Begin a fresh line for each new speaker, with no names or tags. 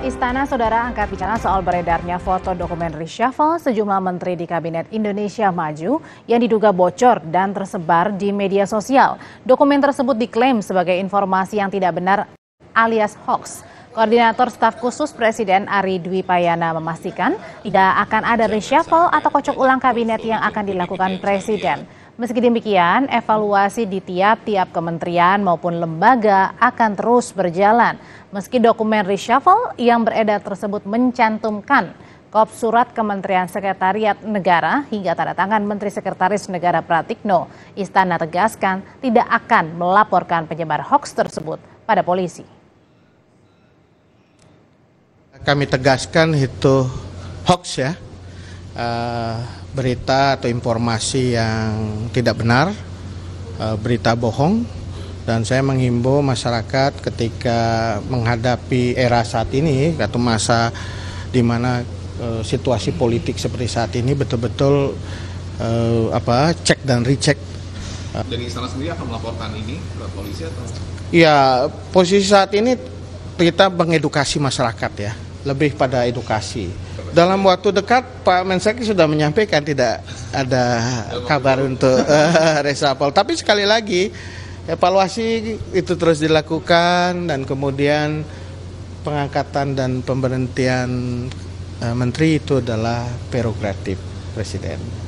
Istana Saudara angkat bicara soal beredarnya foto dokumen reshuffle sejumlah menteri di Kabinet Indonesia Maju yang diduga bocor dan tersebar di media sosial. Dokumen tersebut diklaim sebagai informasi yang tidak benar alias hoax. Koordinator Staf Khusus Presiden Ari Dwi Payana memastikan tidak akan ada reshuffle atau kocok ulang kabinet yang akan dilakukan Presiden. Meski demikian, evaluasi di tiap-tiap kementerian maupun lembaga akan terus berjalan. Meski dokumen reshuffle yang beredar tersebut mencantumkan kop surat Kementerian Sekretariat Negara hingga tanda tangan Menteri Sekretaris Negara Pratikno, Istana tegaskan tidak akan melaporkan penyebar hoax tersebut pada polisi.
Kami tegaskan itu hoax ya. Berita atau informasi yang tidak benar, berita bohong, dan saya menghimbau masyarakat ketika menghadapi era saat ini atau masa di mana situasi politik seperti saat ini betul-betul cek dan recheck.
Dari Istana sendiri akan melaporkan ini ke polisi atau?
Ya, posisi saat ini kita mengedukasi masyarakat ya, lebih pada edukasi. Dalam waktu dekat Pak Mensesnek sudah menyampaikan tidak ada kabar untuk reshuffle. Tapi sekali lagi evaluasi itu terus dilakukan dan kemudian pengangkatan dan pemberhentian menteri itu adalah prerogatif Presiden.